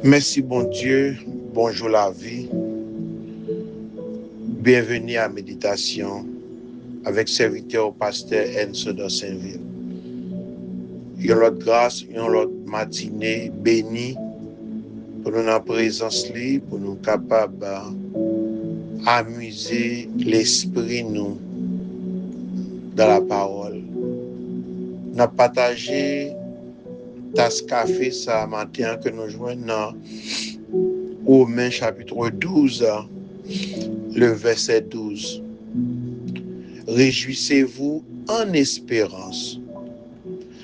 Merci bon Dieu, bonjour la vie. Bienvenue à Méditation avec serviteur pasteur Enzo de Saint-Ville. Yon l'autre grâce, yon l'autre matinée bénie pour nous en présence libre, pour nous capables amuser l'esprit nous dans la parole. Nous avons partagé tasse café ça matin que nous jouons dans Romains chapitre 12, le verset 12. Réjouissez-vous en espérance.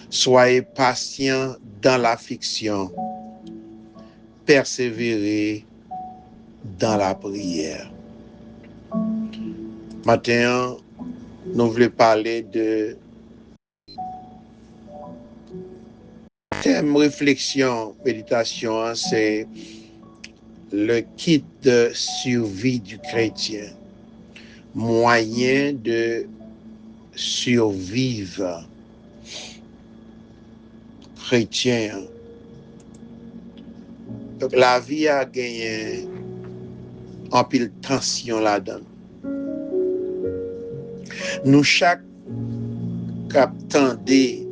Soyez patients dans l'affliction. Persévérez dans la prière. Maintenant, nous voulons parler de thème réflexion, méditation, c'est le kit de survie du chrétien. Moyen de survivre chrétien. Donc la vie a gagné en pile tension là-dedans. Nous chaque captant des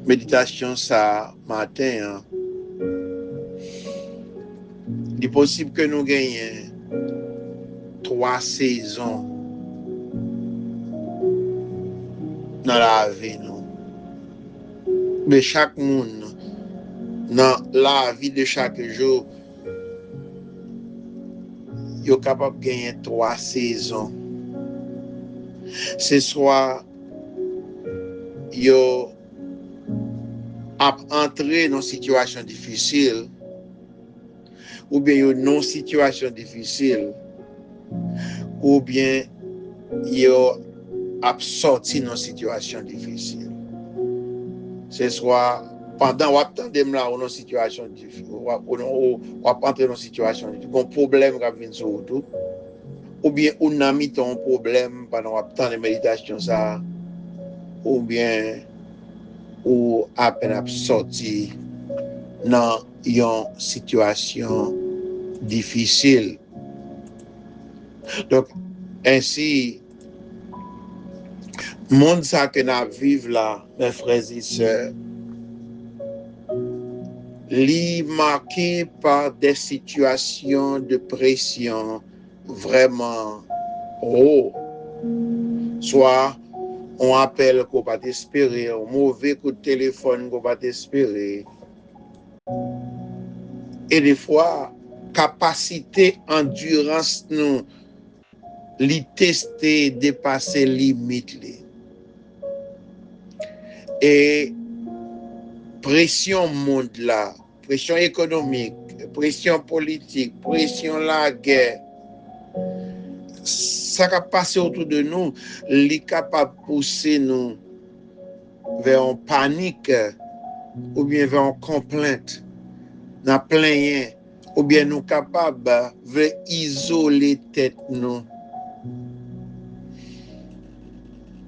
méditations ça matin, il est possible que nous gagnions 3 saisons dans la vie nous. Mais chaque monde dans la vie de chaque jour, il est capable de gagner 3 saisons. C'est soit il a entré dans une situation difficile, ou bien une non-situation difficile, ou bien il a sorti dans une situation difficile. C'est soit pendant qu'on attend là dans une situation difficile, ou entrer dans une situation difficile, un problème qui vient sur vous, ou bien on a mis un problème pendant qu'on attend les méditations ça, ou bien ou à peine sorti dans une situation difficile. Donc, ainsi, le monde ça que nous vivons là, mes frères et sœurs, est marqué par des situations de pression vraiment haut. Soit on appelle qu'on va t'espérer, un mauvais coup de téléphone qu'on va t'espérer. Et des fois, capacité, endurance, nous, les tester, dépasser les limites. Et pression monde là, pression économique, pression politique, pression la guerre, ça qui passe autour de nous, les capable de pousser nous vers une panique ou bien vers une complainte, dans plein, ou bien nous capables de isoler tête nous.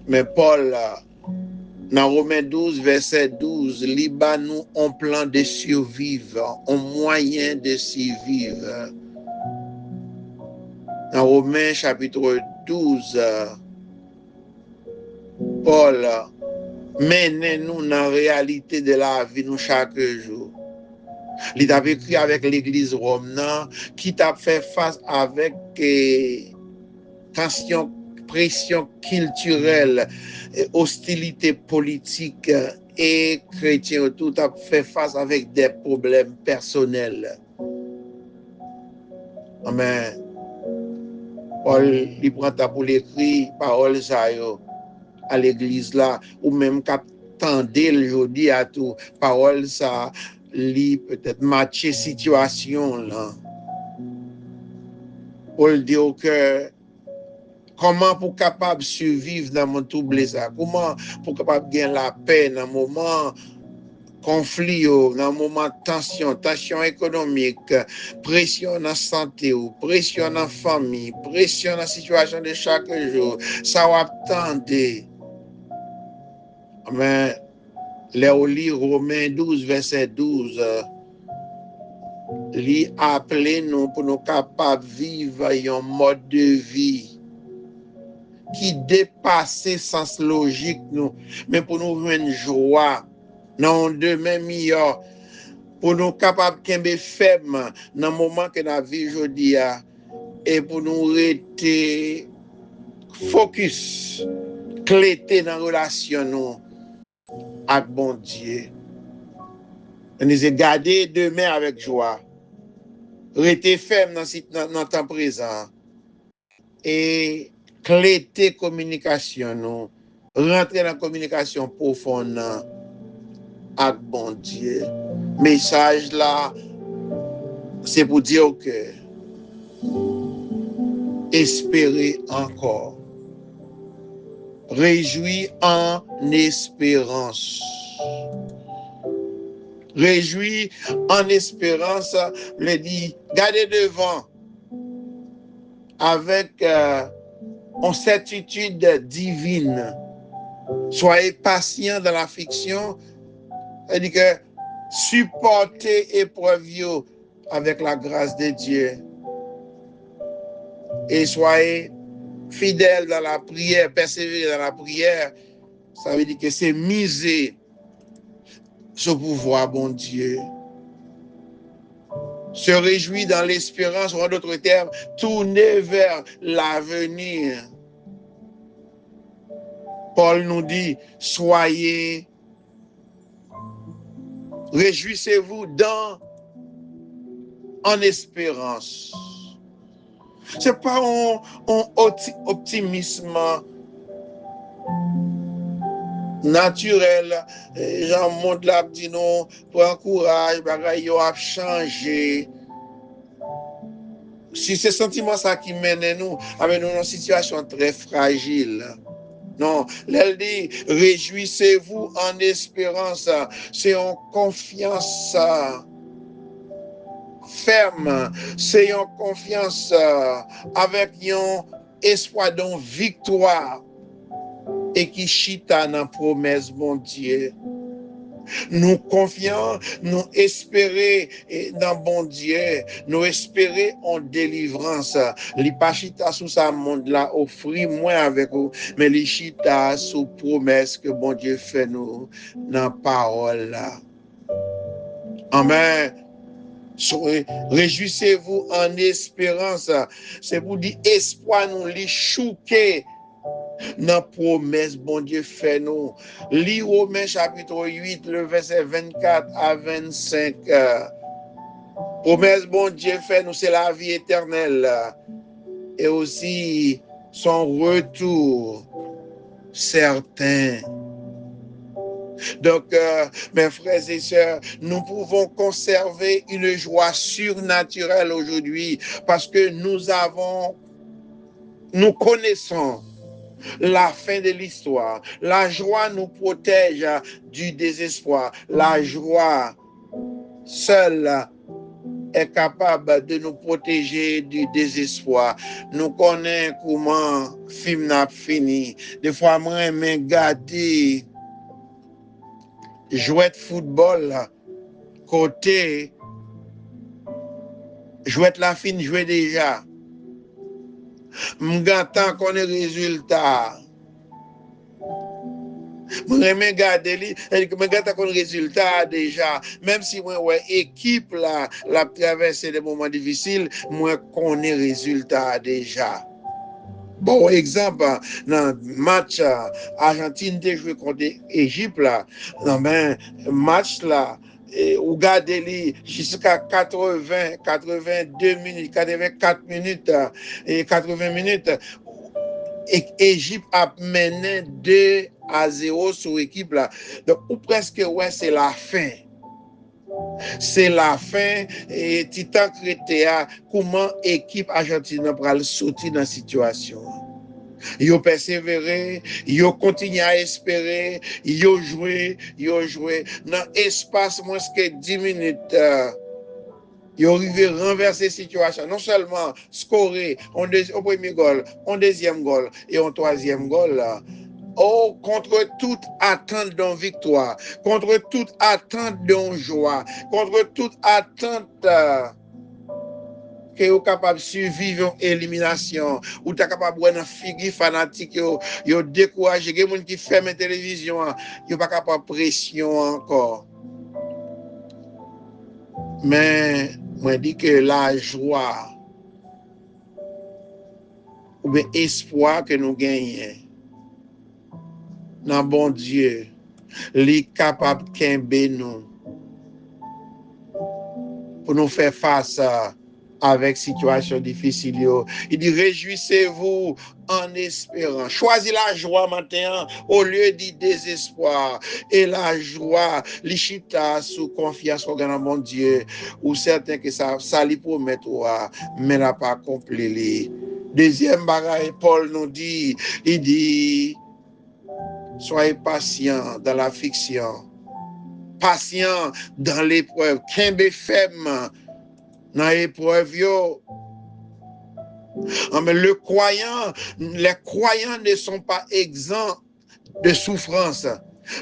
Mais Paul, dans Romains 12, verset 12, il bat nous un plan de survivre, un moyen de survivre. Dans Romains chapitre 12, Paul mène nous dans la réalité de la vie nous chaque jour. Il a écrit avec l'église Rome qui t'a fait face avec tension, pression culturelle, hostilité politique et chrétien, tout a fait face avec des problèmes personnels. Amen. Paul, il prend ta pour l'écrit, parole ça à l'église là, ou même qu'attendez aujourd'hui à tout, parole ça, li peut-être matcher situation là. Paul dit que comment pour capable survivre dans mon trouble ça, comment pour capable gagner la paix dans le moment conflit, dans le moment tension économique, pression dans la santé, pression dans la famille, pression dans la situation de chaque jour, ça va attendre. Mais les Romains 12, verset 12, Li appelé nous pour nous capables de vivre un mode de vie qui dépasse sens logique nous, mais pour nous avoir une joie dans demain meilleur, pour nous capables de ferme dans le moment que la vie aujourd'hui et pour nous rester focus, clété dans la relation nous avec bon Dieu. Nous garder demain avec joie, rester ferme dans le temps présent et cléter communication nous, rentrer dans la communication profonde avec bon Dieu. Message là, c'est pour dire que espérer encore. Réjouis en espérance. Réjouis en espérance, le dit, gardez devant avec une certitude divine. Soyez patient dans l'affliction, c'est-à-dire que supportez épreuve avec la grâce de Dieu. Et soyez fidèles dans la prière, persévérez dans la prière. Ça veut dire que c'est miser ce pouvoir, bon Dieu. Se réjouir dans l'espérance, ou en d'autres termes, tourner vers l'avenir. Paul nous dit, soyez, réjouissez-vous en espérance. C'est pas un optimisme naturel. Jean montre là, dit non, prends courage, bagaille a changé. Si c'est sentiment ça qui mène nous, avec nous dans une situation très fragile. Non, elle dit, réjouissez-vous en espérance. C'est en confiance ferme. C'est en confiance avec un espoir d'une victoire et qui chita dans la promesse, bon Dieu. Nous confions, nous espérons dans bon Dieu, nous espérons en délivrance. Les pachita sous sa monde là offrir moins avec vous, mais les chita sous promesse que bon Dieu fait nous dans la parole là. Amen. Réjouissez-vous en espérance. C'est pour dire espoir nous les chouquer. Dans la promesse, bon Dieu fait nous. Lis Romains chapitre 8, le verset 24 à 25. Promesse, bon Dieu fait nous, c'est la vie éternelle. Et aussi son retour certain. Donc, mes frères et sœurs, nous pouvons conserver une joie surnaturelle aujourd'hui parce que nous connaissons la fin de l'histoire. La joie nous protège du désespoir. La joie seule est capable de nous protéger du désespoir. Nous connaissons comment le film n'a fini. Des fois, moi, je regarde jouer de football côté jouer de la fin jouer déjà. M'gatan connaît résultat. Moi regarder li, m'gatan connaît résultat déjà. Même si moi ouais équipe là, la traverser des moments difficiles, moi connais résultat déjà. Bon exemple, dans le match Argentine de joué contre Égypte là, dans ben match là, ou gardez jusqu'à 82 minutes, 84 minutes et 80 minutes, et Égypte a mené 2-0 sur l'équipe là. Donc, ou presque, ouais, c'est la fin. C'est la fin et Titan Crétéa, comment l'équipe argentine va sortir dans la situation. Ils ont persévéré, ils ont continué à espérer, ils ont joué. Dans l'espace moins que 10 minutes, ils ont arrivé à renverser la situation. Non seulement scorer au premier goal, au deuxième goal et au troisième goal. Oh, contre toute attente d'une victoire, contre toute attente d'une joie, contre toute attente que vous capable de survivre une élimination, ou vous capable de voir un figure fanatique, vous découragé, il y a des gens qui ferment la télévision, vous pas capable de pression encore. Mais, moi, dis que la joie, ou bien espoir que nous gagnons, dans bon Dieu, est capable de nous pour nous faire face avec situation difficile. Il dit réjouissez-vous en espérant. Choisis la joie matin au lieu du désespoir. Et la joie, l'ishita sous confiance au grand bon Dieu, ou certain que ça lui promet toi, mais n'a pas accompli. Deuxième bagaille, Paul nous dit, il dit, soyez patient dans l'affliction, patient dans l'épreuve, kembe ferme dans l'épreuve. Mais les croyants ne sont pas exempts de souffrance.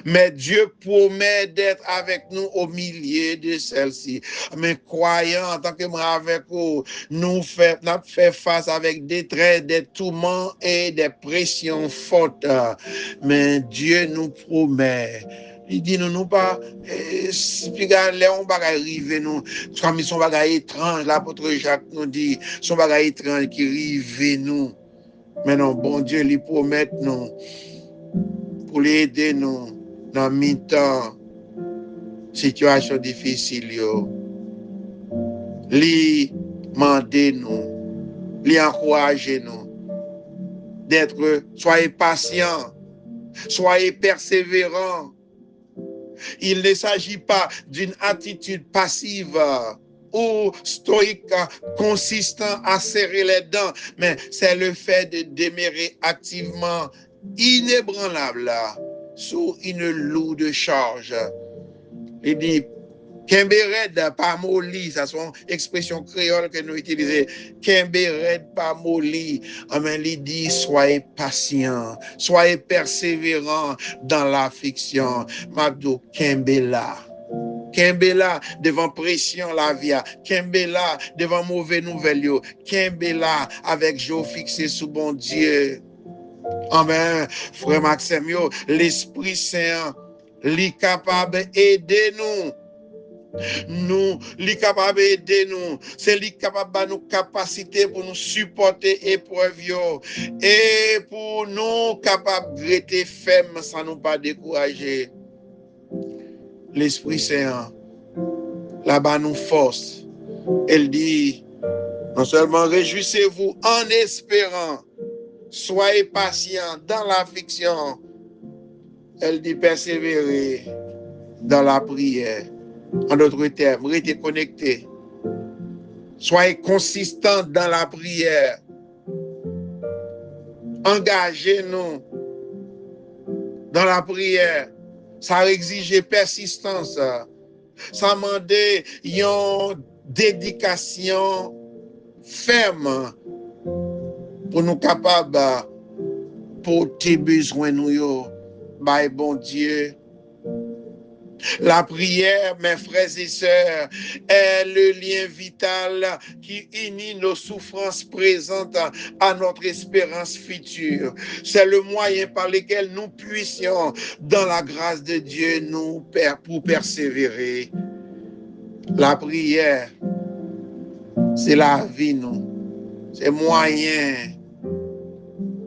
Mais Dieu promet d'être avec nous au milieu de celle-ci. Mais croyants, en tant que moi avec vous, nous faisons face avec des traits, des tourments et des pressions fortes. Mais Dieu nous promet. Il dit, nous pas, si on va arriver, nous, comme ils sont bagages étranges, l'apôtre Jacques nous dit, son bagages étranges qui arrivent, nous. Mais non, bon Dieu, lui promet, nous, pour l'aider, nous, dans mi-temps, situation difficile, lui demander, nous, lui encourager, nous, d'être, soyez patients, soyez persévérants. Il ne s'agit pas d'une attitude passive ou stoïque consistant à serrer les dents, mais c'est le fait de demeurer activement inébranlable sous une lourde charge. Il dit, Kembered pas molli, ça c'est une expression créole que nous utilisons. Kembered pas molli. Amen, il dit, soyez patient, soyez persévérant dans l'affliction. Mabdou, Kembela. Kembela devant pression la vie, Kembela devant mauvaise nouvelle, Kembela avec jour fixé sous bon Dieu. Amen. Frère Maxime, l'Esprit Saint, est capable d'aider nous. Nous, li capable d'aider nous, c'est lui capable de nous capacité pour nous supporter épreuve et pour nous capable de rester ferme sans nous pas décourager. L'Esprit Saint, là-bas nous force. Elle dit, non seulement réjouissez-vous en espérant, soyez patients dans l'affliction. Elle dit persévérer dans la prière. En d'autres termes, restez connectés. Soyez consistants dans la prière. Engagez-nous dans la prière. Ça exige persistance. Ça demande une dédication ferme pour nous capables pour tes besoins nous. By bon Dieu. La prière, mes frères et sœurs, est le lien vital qui unit nos souffrances présentes à notre espérance future. C'est le moyen par lequel nous puissions, dans la grâce de Dieu, nous pour persévérer. La prière, c'est la vie, nous. C'est moyen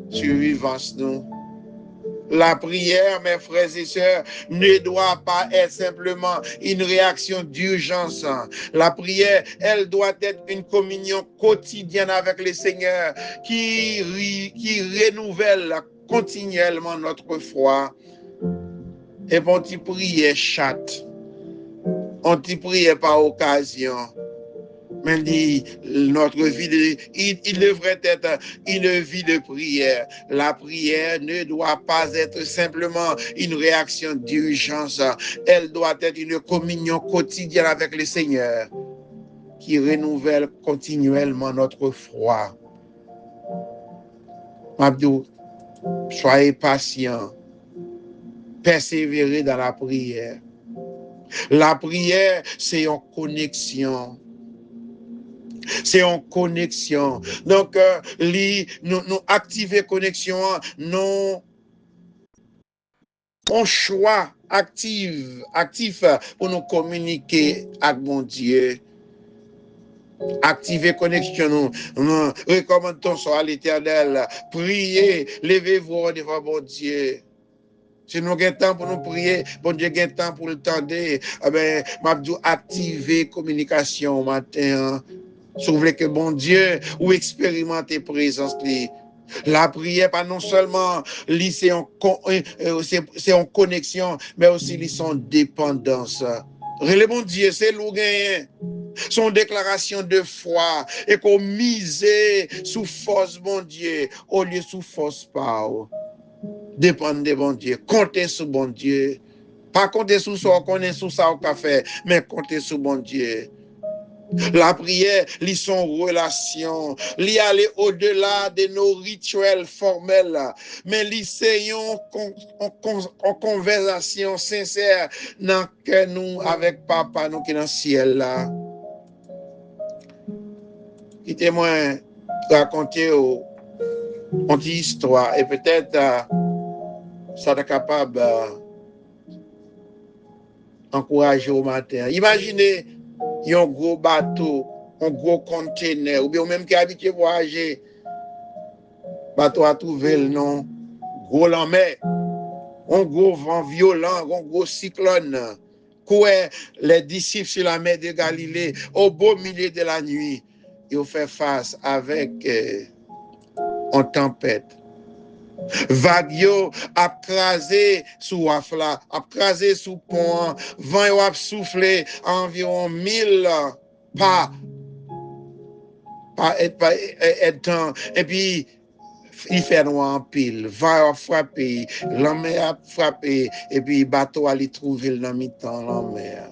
survivance, nous. La prière, mes frères et sœurs, ne doit pas être simplement une réaction d'urgence. La prière, elle doit être une communion quotidienne avec le Seigneur qui renouvelle continuellement notre foi. Et on t'y prie chatte, on t'y prie par occasion. Mais notre vie, il devrait être une vie de prière. La prière ne doit pas être simplement une réaction d'urgence. Elle doit être une communion quotidienne avec le Seigneur qui renouvelle continuellement notre foi. Abdou, soyez patients, persévérez dans la prière. La prière, c'est une connexion. C'est en connexion. Donc, nous activer connexion, nous on choix actif pour nous communiquer avec mon Dieu. Activer connexion, nous recommandons à l'Éternel. Priez, levez-vous devant mon Dieu. Si nous avons temps pour nous prier, bon Dieu a temps pour le tendre, m'a activer communication matin. Si vous voulez que bon Dieu ou expérimenter présence, la prière, pas non seulement c'est en connexion, mais aussi c'est en dépendance. Le bon Dieu, c'est l'ougain. Son déclaration de foi et qu'on mise sous force, bon Dieu, au lieu sous force pas. Dépendre de bon Dieu, compter sur bon Dieu. Pas compter sur ça, on est sous ça au fait, mais compter sur bon Dieu. La prière, lit son relation, lit aller au-delà de nos rituels formels, mais l'essayons en conversation sincère dans que nous avec papa nous qui est dans le ciel là. Quittez-moi raconter une petite histoire et peut-être ça est capable d'encourager au matin. Imaginez un gros bateau, un gros conteneur, ou bien même qui habite voyager, bateau à trouver le nom, gros en mer, un gros vent violent, un gros cyclone, quoi les disciples sur la mer de Galilée, au beau milieu de la nuit, ils ont fait face avec une tempête. Vague yo a crasé sous wafla, a crasé sous pont, vent yo a soufflé environ 1000 pas temps, et puis il fait noir en pile, vent a frappé, la mer a frappé, et puis bateau a li trouvé dans mi-temps la mer.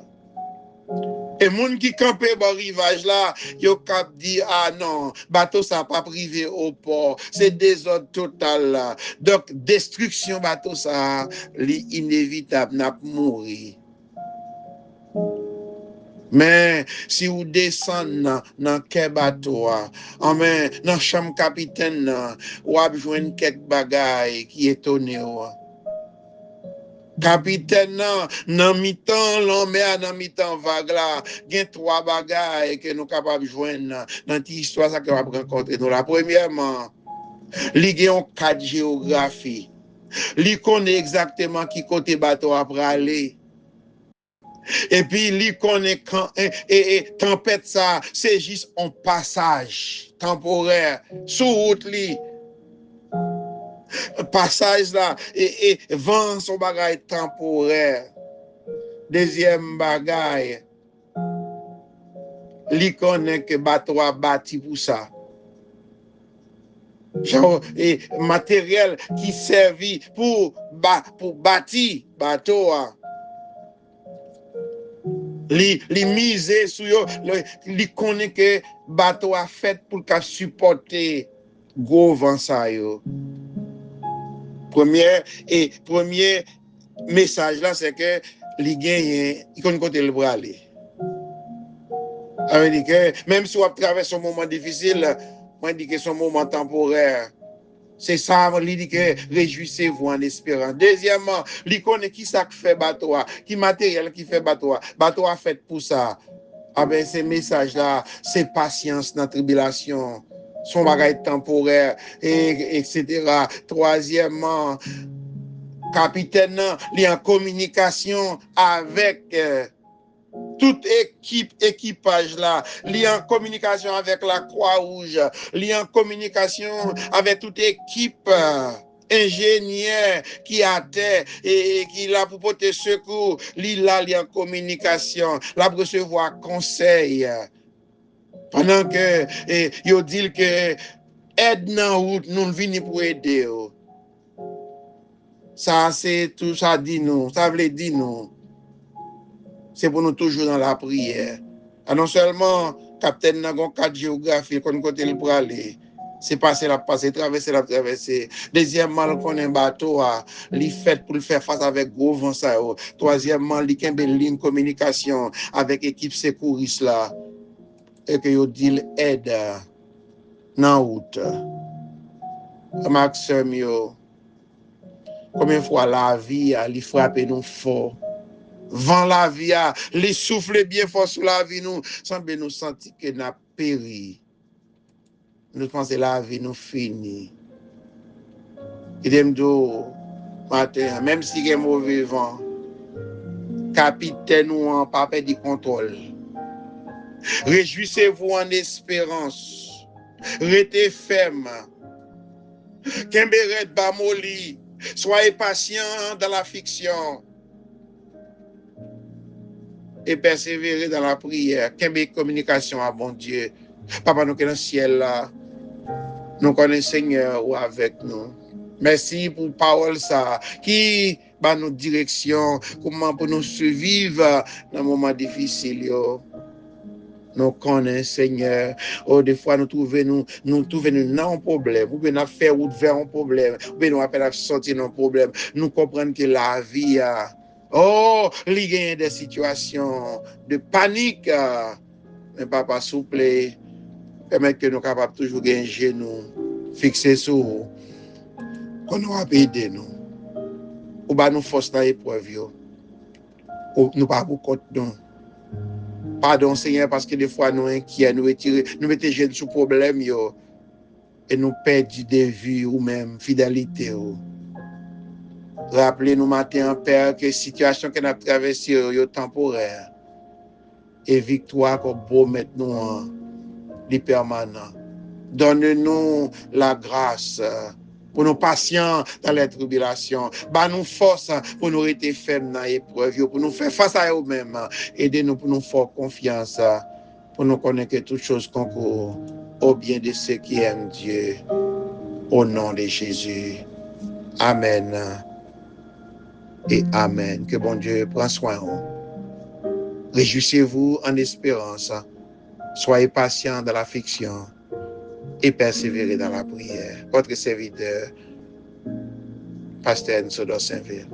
Et moun qui campait au rivage là, yo cap dit ah non, bateau ça pas privé au port, c'est désordre total là. Donc destruction bateau ça, li inévitable n'a mourir. Mais si vous descendez dans quel bateau, dans chambre capitaine, ou avez quelques bagailles qui étonnent. Capitaine, dans mi-temps, l'homme dans mi-temps vague là, il y a 3 bagailles que nous sommes capables de joindre dans cette histoire que nous avons rencontré. La premièrement, il y a un cadre géographie. Il connaît exactement qui côté bateau après aller. Et puis, il connaît quand tempête ça, c'est juste un passage temporaire sur route li. Passage là et vent son bagage temporaire. Deuxième bagage, li connaît que bateau a bâti pour ça. Genre, et matériel qui servit pour bâtir bateau. Li mise sur yo, li connaît que bateau a fait pour supporter gros vent ça yo. Premier message là, c'est que les gagnent, ils connaissent côté le bras aller. Ça veut dire que même si on traverse un moment difficile, moi dis que c'est un moment temporaire. C'est ça, il dit que réjouissez-vous en espérant. Deuxièmement, il connaît qui ça fait bateau, qui matériel qui fait bateau. Bateau a fait pour ça. Ah ben ces messages là, c'est patience dans la tribulation. Son bagage temporaire, etc. Troisièmement, capitaine, il est en communication avec toute équipage là, il est en communication avec la Croix-Rouge, il est en communication avec toute équipe ingénieur qui a terre et qui l'a pour porter secours, il est en communication, là pour recevoir conseil. Pendant que il dit que aide dans route, nous venons pour aider. Ça, c'est tout ça dit nous. Ça veut dire nous. C'est pour nous toujours dans la prière. Non seulement, capitaine n'a pas cadre géographique, qu'on côté le pour aller. C'est passer la passer, traverser la traverser. Deuxièmement, qu'on a un bateau, il fait pour le faire face avec gros vent ça. Troisièmement, il y a une ligne communication avec équipe secouriste là. et que vous dites aide dans la route. Maxime, combien de fois la vie a frappé nous fort. Vent la vie a, les souffle bien fort sur la vie nous, semble nous sentir que nous péri. Nous pensons que la vie nous finit. Et matin, même si il y a mauvais vent, capitaine ou en pas du contrôle. Réjouissez-vous en espérance. Restez ferme. Kemberet bamoli. Soyez patient dans la fiction. Et persévérer dans la prière. Kembe communication à bon Dieu. Papa, nous qui dans le ciel là. Nous connaissons Seigneur ou avec nous. Merci pour parole ça. Qui va nous direction. Comment pour nous survivre dans un moment difficile. Nous connaissons, Seigneur. Oh, des fois, nous trouvons dans un problème. Ou bien, nous faisons route vers un problème. Ou bien, nous appelons à sortir d'un problème. Nous comprenons que la vie a. Oh, il y a des situations de panique. Mais papa, s'il vous plaît, permettez que nous soyons capables toujours de gagner genou, fixer sur vous. Qu'on nous a aidé nous. Ou bien, nous force dans l'épreuve. Ou nous pas pour compte nous. Pardon, Seigneur, parce que des fois, nous inquiets, nous mettons jeunes sous problème, et nous perdons de vue ou même fidélité. Rappelez-nous matin, Père, que la situation que nous avons traversée est temporaire. Et victoire qu'on peut mettre nous en permanent. Donne-nous la grâce pour nous patients dans les tribulations. Nous force pour nous rester fermes dans l'épreuve, pour nous faire face à eux-mêmes. Aidez-nous pour nous faire confiance, pour nous connaître que toutes choses concourent au bien de ceux qui aiment Dieu. Au nom de Jésus. Amen. Et Amen. Que bon Dieu prenne soin. Réjouissez-vous en espérance. Soyez patients dans l'affliction et persévérez dans la prière. Votre serviteur, Pasteur Enzo Saint-Ville.